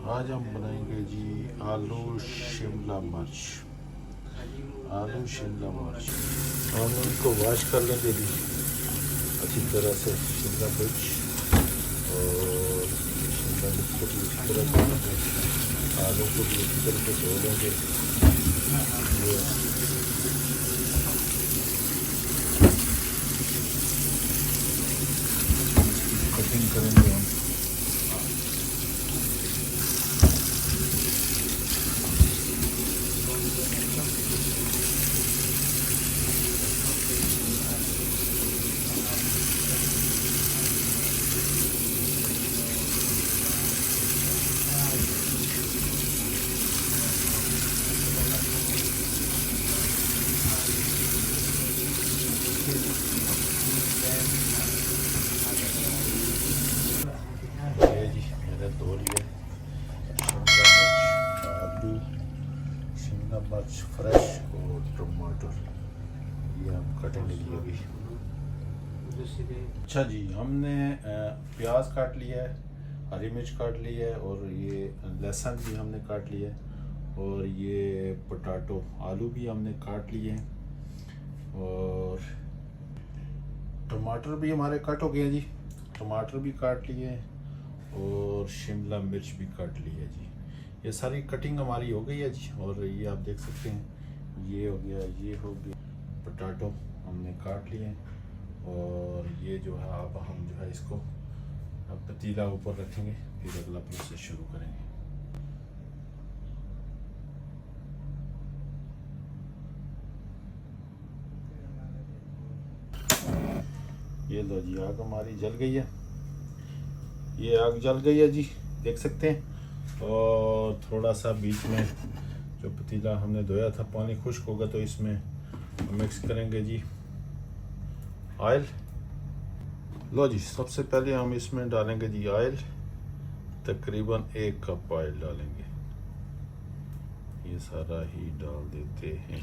आज हम बनाएंगे जी आलू शिमला मिर्च। आलू शिमला मिर्च हम इनको वॉश कर लेंगे जी अच्छी तरह से। शिमला मिर्च और शिमला मिर्च को भी अच्छी तरह से, आलू को भी अच्छी तरह से धो लेंगे। ये कटिंग करेंगे हम। ये जी मैंने धो लिए शिमला मिर्च, आलू, शिमला मिर्च फ्रेश और टमाटर, ये हम कटेंगे जी अभी। अच्छा जी, हमने प्याज काट लिया है, हरी मिर्च काट ली है और ये लहसुन भी हमने काट लिया है और ये पोटैटो आलू भी हमने काट लिए हैं और टमाटर भी हमारे कट हो गए हैं जी। टमाटर भी काट लिए हैं और शिमला मिर्च भी काट ली है जी। ये सारी कटिंग हमारी हो गई है जी। और ये आप देख सकते हैं, ये हो गया, ये हो गया। पोटैटो हमने काट लिए हैं और ये जो है अब हम जो है इसको अब पतीला ऊपर रखेंगे, फिर अगला प्रोसेस शुरू करेंगे। ये लो जी, आग हमारी जल गई है। ये आग जल गई है जी, देख सकते हैं। और थोड़ा सा बीच में जो पतीला हमने धोया था, पानी खुश्क होगा तो इसमें मिक्स करेंगे जी ऑयल। लो जी, सबसे पहले हम इसमें डालेंगे जी ऑयल, तकरीबन 1 कप ऑयल डालेंगे। ये सारा ही डाल देते हैं।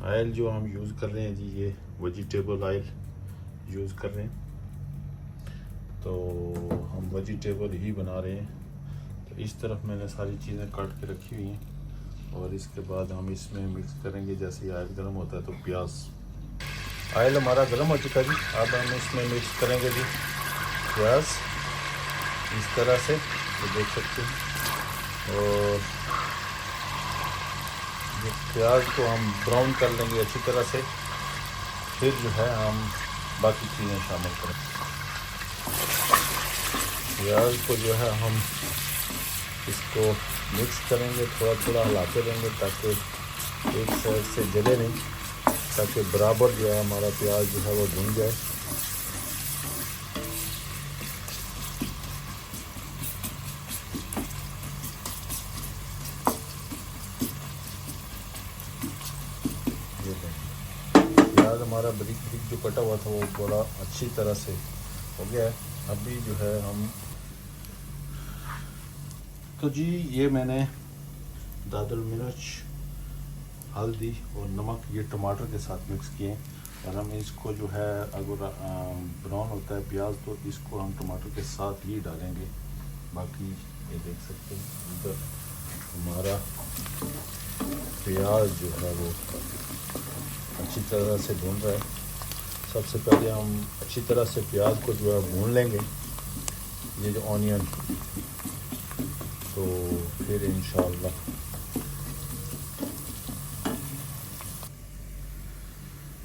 ऑयल जो हम यूज़ कर रहे हैं जी, ये वेजिटेबल ऑयल यूज़ कर रहे हैं, तो हम वेजिटेबल ही बना रहे हैं। तो इस तरफ मैंने सारी चीज़ें काट के रखी हुई हैं और इसके बाद हम इसमें मिक्स करेंगे। जैसे ही ऑयल गर्म होता है तो प्याज, ऑयल हमारा गर्म हो चुका जी। अब हम इसमें मिक्स करेंगे जी प्याज, इस तरह से, तो देख सकते हैं। और ये प्याज को हम ब्राउन कर लेंगे अच्छी तरह से, फिर जो है हम बाकी चीज़ें शामिल करें। प्याज को जो है हम इसको मिक्स करेंगे, थोड़ा थोड़ा हिलाते रहेंगे ताकि एक साइड से जले नहीं, ताकि बराबर जो है हमारा प्याज जो है वो भुन जाए। प्याज हमारा बारीक बारीक जो कटा हुआ था वो बड़ा अच्छी तरह से हो गया है। अभी जो है हम, तो जी ये मैंने दादुल मिर्च, हल्दी और नमक ये टमाटर के साथ मिक्स किए और हम इसको जो है अगर ब्राउन होता है प्याज तो इसको हम टमाटर के साथ ही डालेंगे। बाकी ये देख सकते हैं इधर हमारा प्याज जो है वो अच्छी तरह से भून रहा है। सबसे पहले हम अच्छी तरह से प्याज को जो है भून लेंगे, ये जो ऑनियन, तो फिर इंशाल्लाह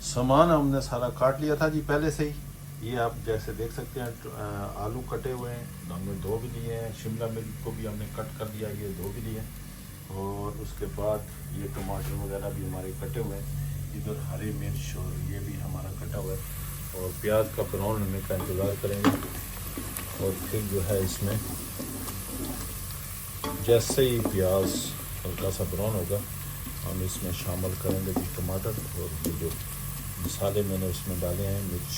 सामान हमने सारा काट लिया था जी पहले से ही। ये आप जैसे देख सकते हैं, आलू कटे हुए हैं, हमने धो भी लिए हैं। शिमला मिर्च को भी हमने कट कर दिया, ये धो भी लिए। और उसके बाद ये टमाटर वगैरह भी हमारे कटे हुए हैं। इधर हरी मिर्च और ये भी हमारा कटा हुआ है। और प्याज का ब्राउन होने का इंतज़ार करेंगे और फिर जो है इसमें जैसे ही प्याज हल्का सा ब्राउन होगा हम इसमें शामिल करेंगे जी टमाटर और ये जो मसाले मैंने उसमें डाले हैं, मिर्च,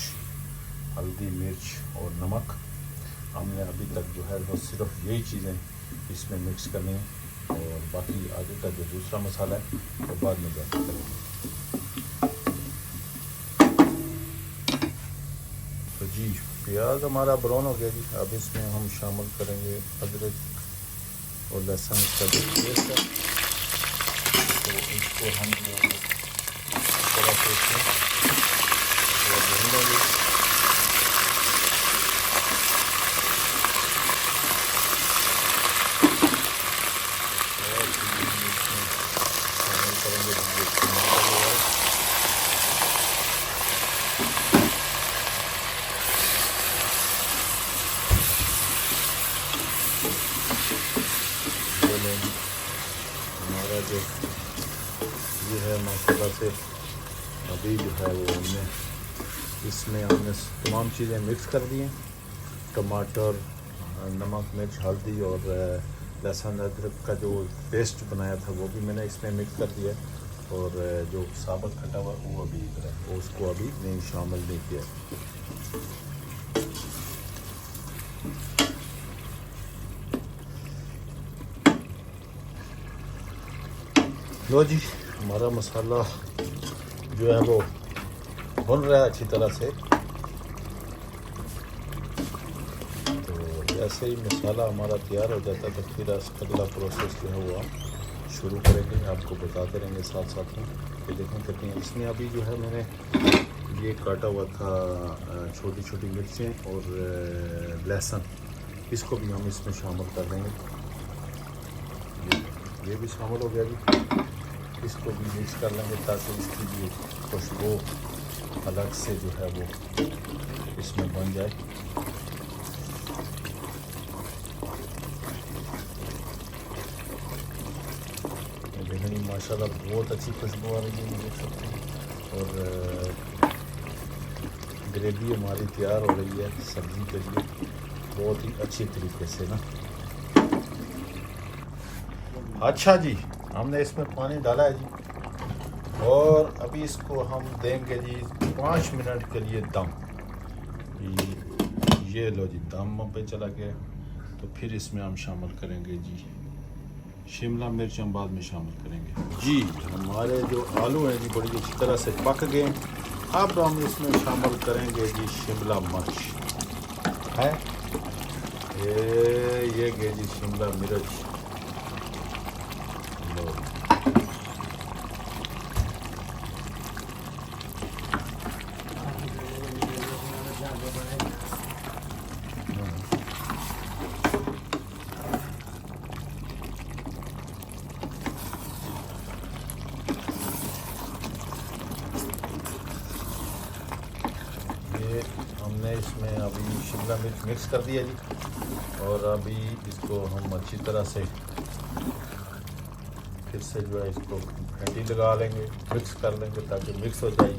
हल्दी, मिर्च और नमक। हमने अभी तक जो है वो सिर्फ यही चीज़ें इसमें मिक्स करनी है और बाकी आगे का जो दूसरा मसाला है वो बाद में जाकर करेंगे। तो जी प्याज हमारा ब्राउन हो गया जी। अब इसमें हम शामिल करेंगे अदरक और लहसुन का जो पेस्ट है, तो इसको हम थोड़ा सा भून लेंगे। हमारा जो ये है मसाला से अभी जो है वो हमने इसमें तमाम चीज़ें मिक्स कर दी हैं। टमाटर, नमक, मिर्च, हल्दी और लहसुन अदरक का जो पेस्ट बनाया था वो भी मैंने इसमें मिक्स कर दिया। और जो साबुत कटा हुआ वो अभी इधर है, वो उसको अभी नहीं शामिल नहीं किया। लो जी, हमारा मसाला जो है वो भुन रहा है अच्छी तरह से। तो जैसे ही मसाला हमारा तैयार हो जाता है तो फिर अगला प्रोसेस जो है वो हम शुरू करेंगे, आपको बताते रहेंगे साथ साथ में। कि देखें करते हैं इसमें अभी जो है मैंने ये काटा हुआ था छोटी छोटी मिर्चें और लहसुन, इसको भी हम इसमें शामिल कर देंगे। ये भी शामिल हो गया जी। इसको भी मिक्स कर लेंगे ताकि इसकी जो खुशबू अलग से जो है वो इसमें बन जाए। देखिए माशाल्लाह बहुत अच्छी खुशबू आ रही है, ये देख सकते हैं। और ग्रेवी हमारी तैयार हो रही है सब्ज़ी के लिए बहुत ही अच्छी तरीके से ना। अच्छा जी, हमने इसमें पानी डाला है जी और अभी इसको हम देंगे जी 5 मिनट के लिए दम। ये लो जी, दम पे चला गया। तो फिर इसमें हम शामिल करेंगे जी शिमला मिर्च, हम बाद में शामिल करेंगे जी। हमारे जो आलू हैं जी बड़ी अच्छी तरह से पक गए। अब हम इसमें शामिल करेंगे जी शिमला मिर्च है, ये गए जी शिमला मिर्च। हमने इसमें अभी शिमला मिर्च मिक्स कर दिया जी और अभी इसको हम अच्छी तरह से फिर से जो है इसको घंटी लगा लेंगे, मिक्स कर लेंगे ताकि मिक्स हो जाए।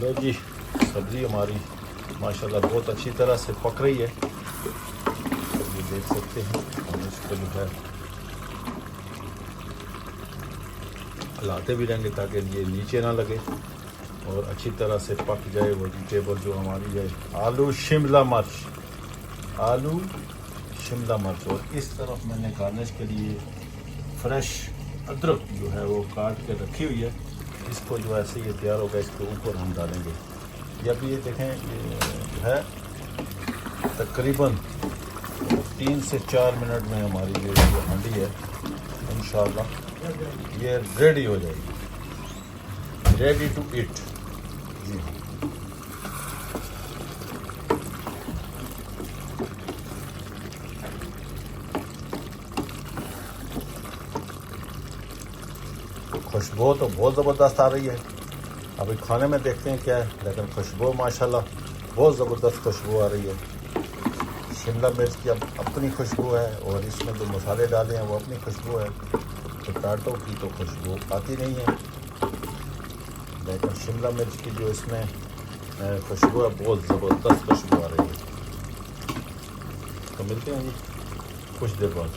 लो जी, सब्ज़ी हमारी माशाल्लाह बहुत अच्छी तरह से पक रही है। ये देख सकते हैं। हम इसको जो है हिलाते भी रहेंगे ताकि ये नीचे ना लगे और अच्छी तरह से पक जाए वेजिटेबल जो हमारी है आलू शिमला मिर्च। और इस तरफ मैंने गार्निश के लिए फ्रेश अदरक जो है वो काट के रखी हुई है। इसको जो ऐसे ये तैयार होगा इसके ऊपर हम डालेंगे। जब ये देखें ये है तकरीबन 3 से 4 मिनट में हमारी ये जो हांडी है इंशाल्लाह ये रेडी हो जाएगी, रेडी टू ईट जी। खुशबू तो बहुत ज़बरदस्त आ रही है। अभी खाने में देखते हैं क्या है, लेकिन खुशबू माशाल्लाह बहुत ज़बरदस्त खुशबू आ रही है। शिमला मिर्च की अब अपनी खुशबू है और इसमें जो मसाले डाले हैं वो अपनी खुशबू है। पोटैटो की तो खुशबू आती नहीं है, लेकिन शिमला मिर्च की जो इसमें खुशबू है बहुत ज़बरदस्त खुशबू आ रही है। तो मिलते हैं जी कुछ देर बाद।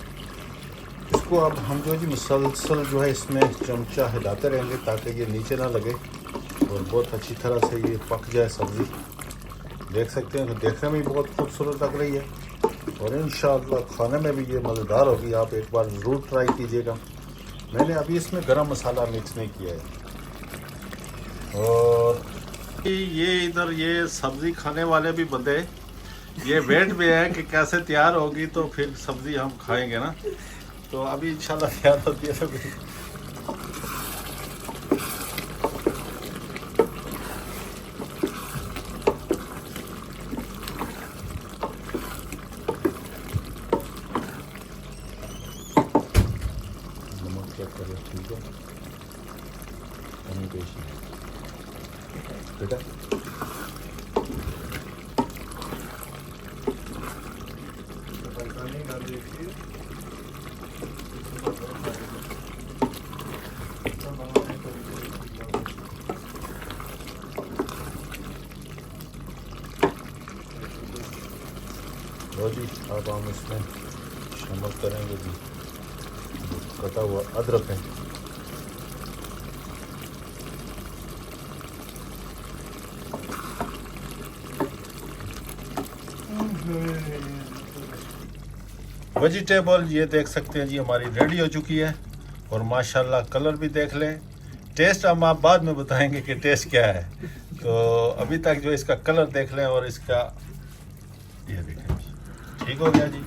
इसको अब हम जो जी मुसलसल जो है इसमें चमचा हिलाते रहेंगे ताकि ये नीचे ना लगे और बहुत अच्छी तरह से ये पक जाए सब्ज़ी। देख सकते हैं, तो देखने में भी बहुत खूबसूरत लग रही है और इंशाअल्लाह खाने में भी ये मज़ेदार होगी। आप एक बार ज़रूर ट्राई कीजिएगा। मैंने अभी इसमें गरम मसाला मिक्स नहीं किया है और ये इधर ये सब्जी खाने वाले भी बंदे ये वेट में है कि कैसे तैयार होगी तो फिर सब्जी हम खाएंगे ना। तो अभी इंशाल्लाह तैयार होती है सब्जी। नमक चेक करें, ठीक है, कमी पेशी बेटा। लो जी, अब हम इसमें शामिल करेंगे जी कटा हुआ अदरक है। वेजिटेबल ये देख सकते हैं जी हमारी रेडी हो चुकी है और माशाल्लाह कलर भी देख लें। टेस्ट हम आप बाद में बताएंगे कि टेस्ट क्या है। तो अभी तक जो इसका कलर देख लें और इसका ये देखें जी, ठीक हो गया जी।